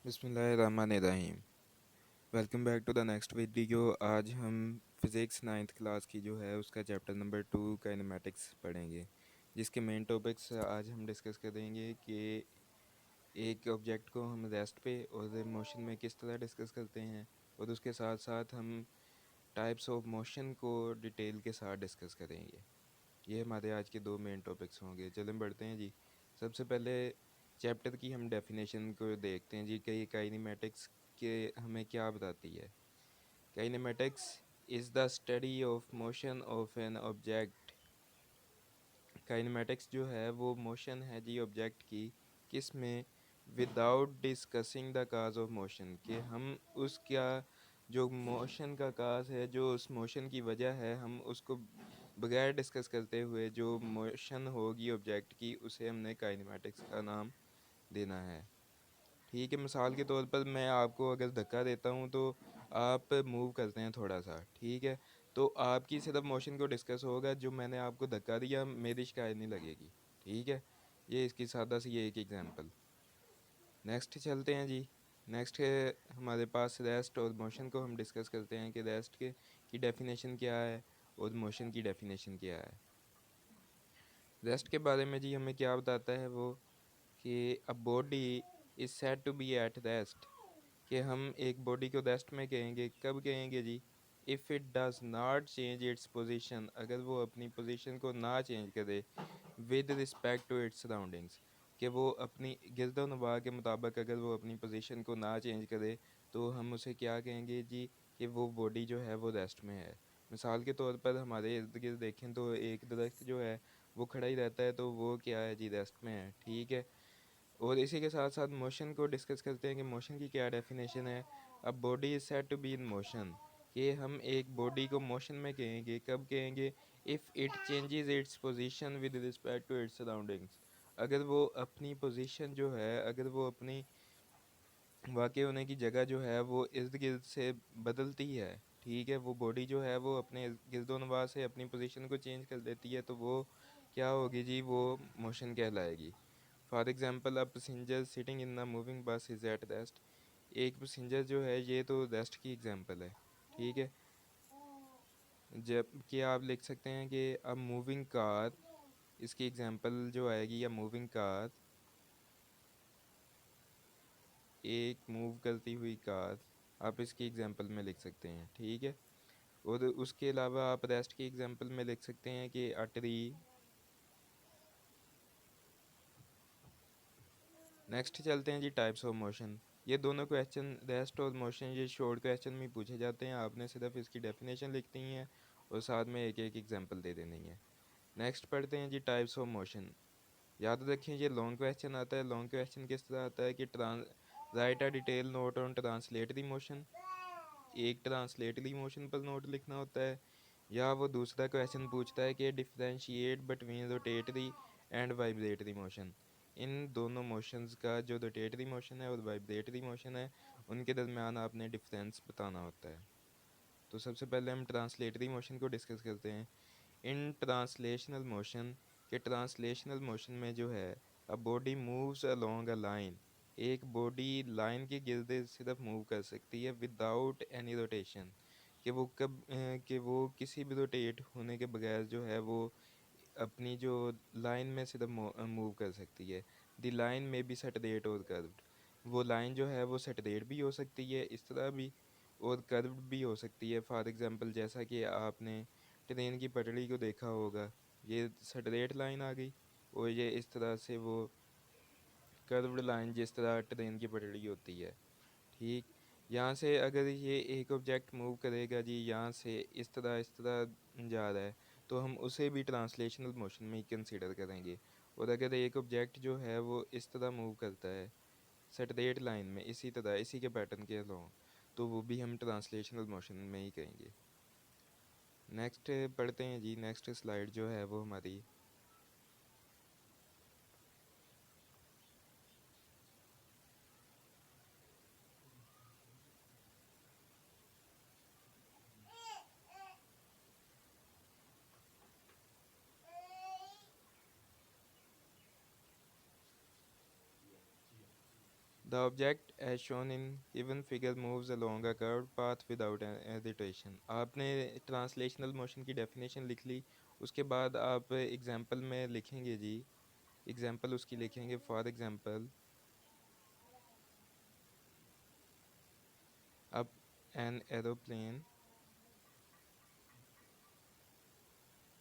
बिस्मिल्लाहिर्रहमानिर्रहीम। Welcome back to the next video. आज हम फिज़िक्स नाइन्थ क्लास की जो है उसका चैप्टर नंबर 2 काइनेमेटिक्स पढ़ेंगे, जिसके मेन टॉपिक्स आज हम डिस्कस करेंगे कि एक ऑब्जेक्ट को हम रेस्ट पे और मोशन में किस तरह डिस्कस करते हैं, और उसके साथ साथ हम टाइप्स ऑफ मोशन को डिटेल के साथ डिस्कस करेंगे। ये हमारे आज के दो मेन टॉपिक्स होंगे। चलें बढ़ते हैं जी। सबसे पहले चैप्टर की हम डेफिनेशन को देखते हैं जी कि काइनेमेटिक्स के हमें क्या बताती है। Kinematics is the study of motion of an object. Kinematics जो है वो मोशन है जी ऑब्जेक्ट की, किस में, without discussing the cause of motion, कि हम उसका जो मोशन का काज है, जो उस मोशन की वजह है, हम उसको बगैर डिस्कस करते हुए जो मोशन होगी ऑब्जेक्ट की, उसे हमने काइनेमेटिक्स का नाम देना है। ठीक है, मिसाल के तौर पर मैं आपको अगर धक्का देता हूँ तो आप मूव करते हैं थोड़ा सा, ठीक है, तो आपकी सिर्फ मोशन को डिस्कस होगा, जो मैंने आपको धक्का दिया मेरी शिकायत नहीं लगेगी। ठीक है, ये इसकी सादा सी ये एक एग्जांपल। नेक्स्ट चलते हैं जी। नेक्स्ट है हमारे पास रेस्ट और मोशन को हम डिस्कस करते हैं कि रेस्ट के की डेफिनेशन क्या है और मोशन की डेफिनेशन क्या है। रेस्ट के बारे में जी हमें क्या बताता है वो, कि a body is said to be at rest, कि हम एक बॉडी को रेस्ट में कहेंगे, कब कहेंगे जी, if it does not change its position, अगर वो अपनी पोजीशन को ना चेंज करे, with respect to its surroundings, कि वो अपनी गिरदोनवा के मुताबिक अगर वो अपनी पोजीशन को ना चेंज करे, तो हम उसे क्या कहेंगे जी, कि वो बॉडी जो है वो रेस्ट में है। मिसाल के तौर पर हमारे इर्द गिर्द देखें तो एक दरख्त जो है वो खड़ा ही रहता है, तो वो क्या है जी, रेस्ट में है। ठीक है, और इसी के साथ साथ मोशन को डिस्कस करते हैं कि मोशन की क्या डेफिनेशन है। अब body is said to be in motion, कि हम एक बॉडी को मोशन में कहेंगे, कब कहेंगे, if it changes its position with respect to its surroundings, अगर वो अपनी पोजीशन जो है, अगर वो अपनी वाक़ई होने की जगह जो है वो इर्द गिर्द से बदलती है। ठीक है, वो बॉडी जो है वो अपने गिरदोनवा से अपनी पोजीशन को चेंज कर देती है, तो वो क्या होगी जी, वो मोशन कहलाएगी। For example, a passenger sitting in the moving bus is at rest, एक पैसेंजर जो है ये तो रेस्ट की एग्जाम्पल है। ठीक है, जब कि आप लिख सकते हैं कि अ मूविंग कार, इसकी एग्जाम्पल जो आएगी, या मूविंग कार, एक मूव करती हुई कार, आप इसकी एग्जाम्पल में लिख सकते हैं। ठीक है, और उसके अलावा आप रेस्ट की एग्जाम्पल में लिख सकते हैं कि अ ट्री। नेक्स्ट चलते हैं जी, टाइप्स ऑफ मोशन। ये दोनों क्वेश्चन, रेस्ट और मोशन, ये शॉर्ट क्वेश्चन में पूछे जाते हैं, आपने सिर्फ इसकी डेफिनेशन लिखनी है और साथ में एक एक एग्जांपल दे देनी है। नेक्स्ट पढ़ते हैं जी, टाइप्स ऑफ मोशन। याद रखें ये लॉन्ग क्वेश्चन आता है। लॉन्ग क्वेश्चन किस तरह आता है कि right a detail note on translatory motion, एक ट्रांसलेटरी मोशन पर नोट लिखना होता है, या वो दूसरा क्वेश्चन पूछता है कि differentiate between rotatory and vibratory motion, इन दोनों मोशंस का, जो रोटेटरी मोशन है और वाइब्रेटरी मोशन है, उनके दरमियान आपने डिफरेंस बताना होता है। तो सबसे पहले हम ट्रांसलेटरी मोशन को डिस्कस करते हैं। इन ट्रांसलेशनल मोशन, के ट्रांसलेशनल मोशन में जो है, a body moves along a line, एक बॉडी लाइन के गिर्द सिर्फ मूव कर सकती है, विदाउट एनी रोटेशन, कि वो कि वो किसी भी रोटेट होने के बगैर जो है वो अपनी जो लाइन में सिर्फ मूव कर सकती है। द लाइन में भी सेटरेट और कर्व्ड, वो लाइन जो है वो सेटरेट भी हो सकती है इस तरह भी, और कर्व्ड भी हो सकती है। फॉर एग्जांपल, जैसा कि आपने ट्रेन की पटरी को देखा होगा, ये सेटरेट लाइन आ गई, और ये इस तरह से वो कर्व्ड लाइन, जिस तरह ट्रेन की पटरी होती है। ठीक, यहाँ से अगर ये एक ऑब्जेक्ट मूव करेगा जी, यहाँ से इस तरह जा रहा है, तो हम उसे भी ट्रांसलेशनल मोशन में ही कंसीडर करेंगे। और अगर एक ऑब्जेक्ट जो है वो इस तरह मूव करता है सेटरेट लाइन में, इसी तरह इसी के पैटर्न के अलोंग, तो वो भी हम ट्रांसलेशनल मोशन में ही कहेंगे। नेक्स्ट पढ़ते हैं जी। नेक्स्ट स्लाइड जो है वो हमारी, the object as shown in given figure moves along a curved path without hesitation. आपने ट्रांसलेशनल मोशन की डेफिनेशन लिख ली, उसके बाद आप एग्जांपल में लिखेंगे जी, एग्जांपल उसकी लिखेंगे। फॉर एग्जांपल, अब एन एरोप्लेन,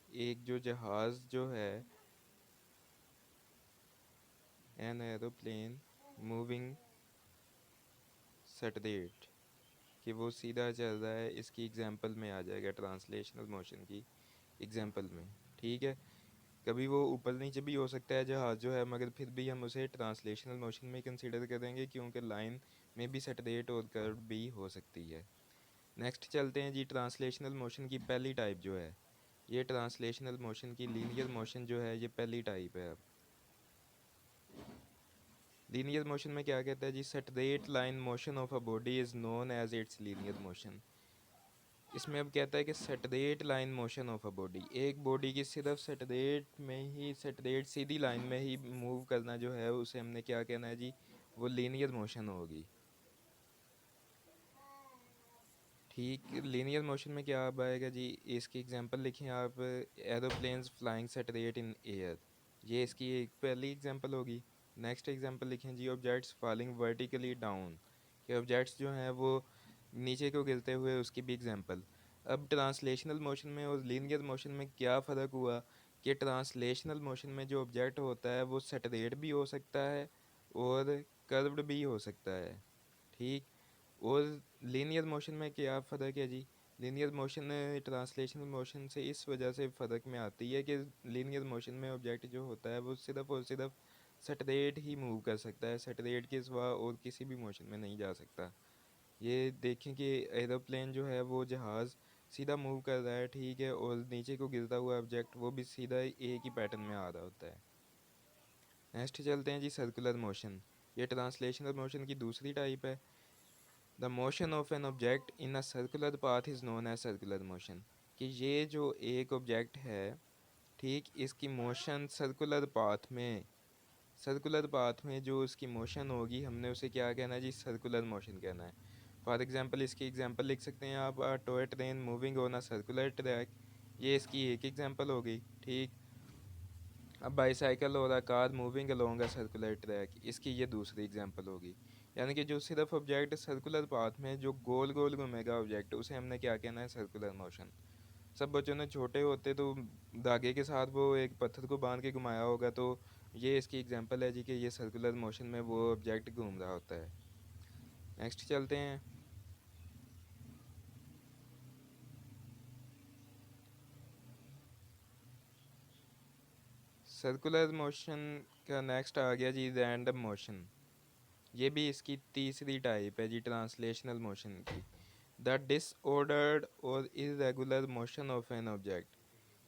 एक जो जहाज़ जो है, एन एरोप्लेन मूविंग सटरेट, कि वो सीधा चल रहा है, इसकी एग्जांपल में आ जाएगा ट्रांसलेशनल मोशन की एग्जांपल में। ठीक है, कभी वो ऊपर नीचे भी हो सकता है जहाज़ जो है, मगर फिर भी हम उसे ट्रांसलेशनल मोशन में कंसीडर करेंगे, क्योंकि लाइन में भी सटरेट और कर्व भी हो सकती है। नेक्स्ट चलते हैं जी, ट्रांसलेशनल मोशन की पहली टाइप जो है, ये ट्रांसलेशनल मोशन की लीनियर मोशन जो है, ये पहली टाइप है। अब लीनियर मोशन में क्या कहता है जी, straight line motion of a body is known as its linear motion. इसमें अब कहता है कि straight line motion of a body, एक बॉडी की सिर्फ सटरेट में ही, सटरेट सीधी लाइन में ही मूव करना जो है, उसे हमने क्या कहना है जी, वो लीनियर मोशन होगी। ठीक, लीनियर मोशन में क्या अब आएगा जी, इसकी एग्जांपल लिखें आप, एरोप्लेन्स फ्लाइंग सटरेट इन एयर, ये इसकी एक पहली एग्जांपल होगी। नेक्स्ट एग्जांपल लिखें जी, ऑब्जेक्ट्स फॉलिंग वर्टिकली डाउन, कि ऑब्जेक्ट्स जो हैं वो नीचे को गिरते हुए, उसकी भी एग्जांपल। अब ट्रांसलेशनल मोशन में और लीनियर मोशन में क्या फ़र्क हुआ, कि ट्रांसलेशनल मोशन में जो ऑब्जेक्ट होता है वो सटरेट भी हो सकता है और कर्व्ड भी हो सकता है। ठीक, और लीनियर मोशन में क्या फ़र्क है जी, लीनियर मोशन ट्रांसलेशनल मोशन से इस वजह से फ़र्क में आती है कि लीनियर मोशन में ऑब्जेक्ट जो होता है वो सिर्फ और सिर्फ सटरेट ही मूव कर सकता है, सटरेट के सिवा और किसी भी मोशन में नहीं जा सकता। ये देखें कि एरोप्लेन जो है वो जहाज़ सीधा मूव कर रहा है, ठीक है, और नीचे को गिरता हुआ ऑब्जेक्ट वो भी सीधा एक ही पैटर्न में आ रहा होता है। नेक्स्ट चलते हैं जी, सर्कुलर मोशन, ये ट्रांसलेशनल मोशन की दूसरी टाइप है। The motion of an object in a circular path is known as circular motion, कि ये जो एक ऑब्जेक्ट है, ठीक, इसकी मोशन सर्कुलर पाथ में, सर्कुलर पाथ में जो उसकी मोशन होगी, हमने उसे क्या कहना है जी, सर्कुलर मोशन कहना है। फॉर एग्जांपल, इसकी एग्जांपल लिख सकते हैं आप, toy train moving on a circular track, ये इसकी एक एग्जांपल हो गई। ठीक, अब बाईसाइकिल और a car moving along a circular track, इसकी ये दूसरी एग्जांपल होगी। यानी कि जो सिर्फ ऑब्जेक्ट सर्कुलर पाथ में जो गोल गोल घूमेगा ऑब्जेक्ट, उसे हमने क्या कहना है, सर्कुलर मोशन। सब बच्चों ने छोटे होते तो धागे के साथ वो एक पत्थर को बांध के घुमाया होगा, तो ये इसकी एग्जांपल है जी, कि ये सर्कुलर मोशन में वो ऑब्जेक्ट घूम रहा होता है। नेक्स्ट चलते हैं, सर्कुलर मोशन का नेक्स्ट आ गया जी, रैंडम मोशन, ये भी इसकी तीसरी टाइप है जी, ट्रांसलेशनल मोशन की। द डिसऑर्डर्ड और irregular motion of an object,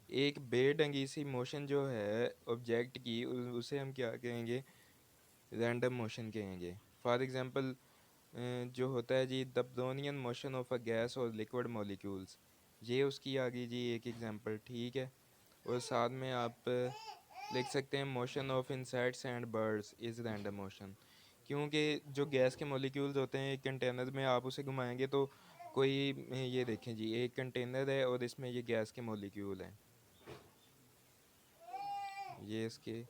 एक बेढंगी सी मोशन जो है ऑब्जेक्ट की, उसे हम क्या कहेंगे, रैंडम मोशन कहेंगे। फॉर एग्जांपल, जो होता है जी, the Brownian motion of a gas और लिक्विड मॉलिक्यूल्स, ये उसकी आ गई जी एक एग्जांपल। ठीक है, और साथ में आप लिख सकते हैं, motion of insects and birds is random motion, क्योंकि जो गैस के मॉलिक्यूल्स होते हैं एक कंटेनर में, आप उसे घुमाएंगे तो कोई, ये देखें जी, एक कंटेनर है और इसमें ये गैस के मॉलिक्यूल हैं, ये इसके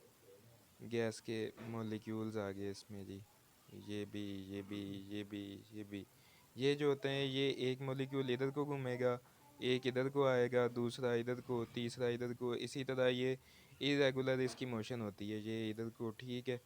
गैस के मॉलिक्यूल्स आ गए इसमें जी, ये भी, ये भी, ये भी, ये भी, ये जो होते हैं, ये एक मॉलिक्यूल इधर को घूमेगा, एक इधर को आएगा, दूसरा इधर को, तीसरा इधर को, इसी तरह ये इरेगुलर इसकी मोशन होती है, ये इधर को। ठीक है,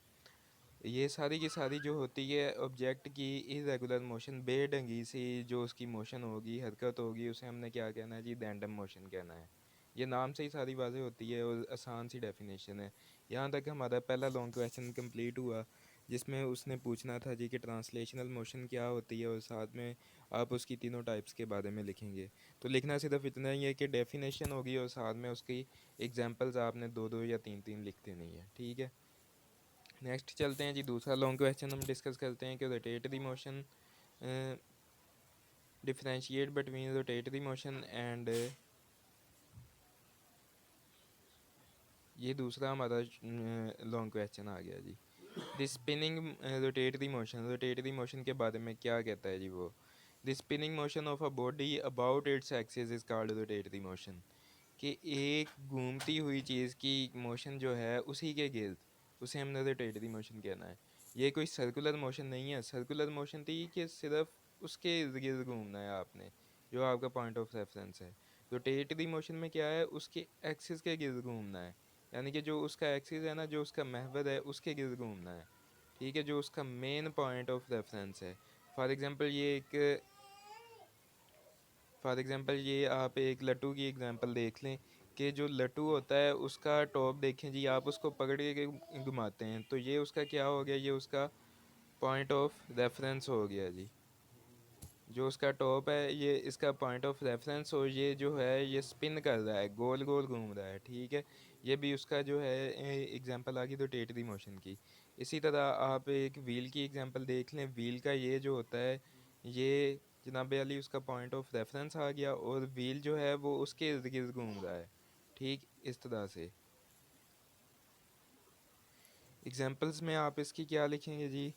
ये सारी की सारी जो होती है ऑब्जेक्ट की इरेगुलर मोशन, बेढंगी सी जो उसकी मोशन होगी, हरकत होगी, उसे हमने क्या कहना है जी, रैंडम मोशन कहना है। ये नाम से ही सारी बातें होती है और आसान सी डेफिनेशन है। यहाँ तक हमारा पहला लॉन्ग क्वेश्चन कंप्लीट हुआ, जिसमें उसने पूछना था जी कि ट्रांसलेशनल मोशन क्या होती है, और साथ में आप उसकी तीनों टाइप्स के बारे में लिखेंगे। तो लिखना सिर्फ इतना ही है कि डेफिनेशन होगी और साथ में उसकी एग्जांपल्स आपने दो दो या तीन तीन लिख देनी है। ठीक है, नेक्स्ट चलते हैं जी, दूसरा लॉन्ग क्वेश्चन हम डिस्कस करते हैं कि rotatory motion, differentiate between rotatory motion and, ये दूसरा हमारा लॉन्ग क्वेश्चन आ गया जी। द स्पिनिंग रोटेटरी मोशन के बारे में क्या कहता है जी वो? The spinning motion of a body about its axis is called rotatory motion. कि एक घूमती हुई चीज़ की मोशन जो है उसी के गिर्द, उसे हमने रोटेटरी मोशन कहना है। ये कोई सर्कुलर मोशन नहीं है। सर्कुलर मोशन थी कि सिर्फ उसके इर्द गिर्द घूमना है आपने, जो आपका पॉइंट ऑफ रेफरेंस है। रोटेटरी मोशन में क्या है, उसके एक्सिस के गिर्द घूमना है, यानी कि जो उसका एक्सिस है ना, जो उसका महवर है, उसके गिर्द घूमना है। ठीक है, जो उसका मेन पॉइंट ऑफ रेफरेंस है। फॉर एग्ज़ाम्पल ये आप एक लट्टू की एग्जांपल देख लें कि जो लट्टू होता है उसका टॉप देखें जी, आप उसको पकड़ के घुमाते हैं तो ये उसका क्या हो गया, ये उसका पॉइंट ऑफ रेफरेंस हो गया जी। जो उसका टॉप है ये इसका पॉइंट ऑफ रेफरेंस, और ये जो है ये स्पिन कर रहा है, गोल गोल घूम रहा है। ठीक है, ये भी उसका जो है एग्जांपल आ गई रोटेटरी मोशन की। इसी तरह आप एक व्हील की एग्जांपल देख लें। व्हील का ये जो होता है, ये जनाब अली उसका पॉइंट ऑफ रेफरेंस आ गया, और व्हील जो है वो उसके इर्द गिर्द घूम रहा है। ठीक, इस तरह से एग्जांपल्स में आप इसकी क्या लिखेंगे जी,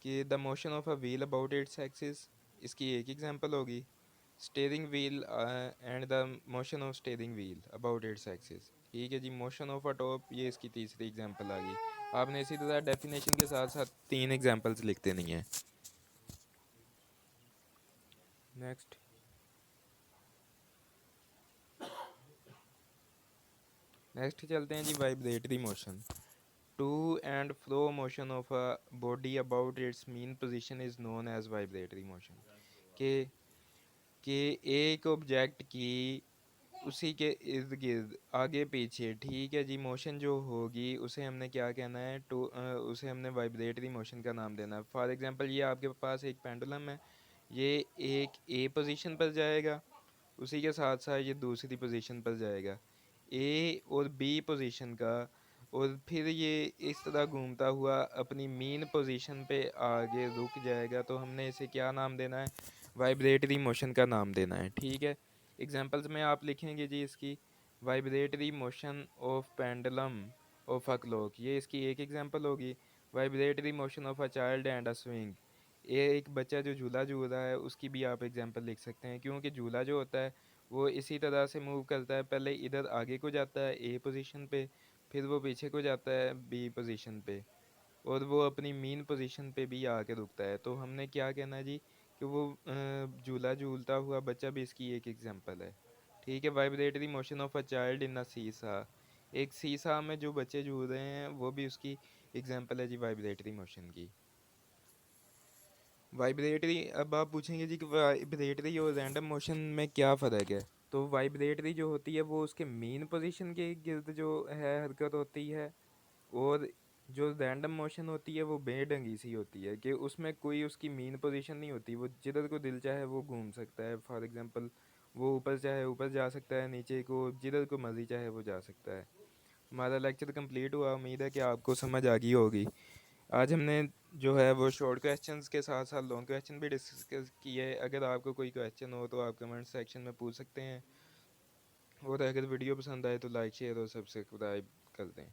कि the motion of a wheel about its axis, इसकी एक एग्जांपल होगी। Steering wheel and the motion of steering wheel about its axis. ठीक है जी, मोशन ऑफ अ टॉप, ये इसकी तीसरी एग्जांपल आ गई। आपने इसी तरह डेफिनेशन के साथ साथ तीन एग्जांपल्स लिखते नहीं हैं। नेक्स्ट नेक्स्ट चलते हैं जी, vibratory motion. To and fro motion of a body about its mean position is known as vibratory motion. के कि एक ऑब्जेक्ट की उसी के इर्द गिर्द आगे पीछे, ठीक है जी, मोशन जो होगी उसे हमने क्या कहना है, उसे हमने वाइब्रेटरी मोशन का नाम देना है। फॉर एग्जांपल ये आपके पास एक पेंडुलम है, ये एक ए पोजीशन पर जाएगा, उसी के साथ साथ ये दूसरी पोजीशन पर जाएगा, ए और बी पोजीशन का, और फिर ये इस तरह घूमता हुआ अपनी मीन पोजीशन पे आगे रुक जाएगा। तो हमने इसे क्या नाम देना है, वाइब्रेटरी मोशन का नाम देना है। ठीक है, एग्जांपल्स में आप लिखेंगे जी इसकी, vibratory motion of pendulum of a clock, ये इसकी एक एग्जांपल होगी। Vibratory motion of a child and a swing, ये एक बच्चा जो झूला झूल रहा है उसकी भी आप एग्जांपल लिख सकते हैं, क्योंकि झूला जो होता है वो इसी तरह से मूव करता है, पहले इधर आगे को जाता है ए पोजीशन पे, फिर वो पीछे को जाता है बी पोजीशन पे, और वो अपनी मीन पोजीशन पे भी आके रुकता है। तो हमने क्या कहना है जी, कि वो झूला झूलता हुआ बच्चा भी इसकी एक एग्जांपल है। ठीक है, vibratory motion of a child in a seesaw, एक सीसा में जो बच्चे झूल रहे हैं वो भी उसकी एग्जांपल है जी वाइब्रेटरी मोशन की। वाइब्रेटरी, अब आप पूछेंगे जी कि वाइब्रेटरी और रैंडम मोशन में क्या फ़र्क है। तो वाइब्रेटरी जो होती है वो उसके मेन पोजीशन के गिर्द जो है हरकत होती है, और जो रैंडम मोशन होती है वो बेढंगी सी होती है, कि उसमें कोई उसकी मेन पोजीशन नहीं होती, वो जिधर को दिल चाहे वो घूम सकता है। फॉर एग्जांपल वो ऊपर चाहे ऊपर जा सकता है, नीचे को जिधर को मर्जी चाहे वो जा सकता है। हमारा लेक्चर कंप्लीट हुआ, उम्मीद है कि आपको समझ आ गई होगी। आज हमने जो है वो शॉर्ट क्वेश्चंस के साथ साथ लॉन्ग क्वेश्चन भी डिस्कस किए। अगर आपको कोई क्वेश्चन हो तो आप कमेंट सेक्शन में पूछ सकते हैं, और अगर वीडियो पसंद आए तो लाइक शेयर और सब्सक्राइब कर दें।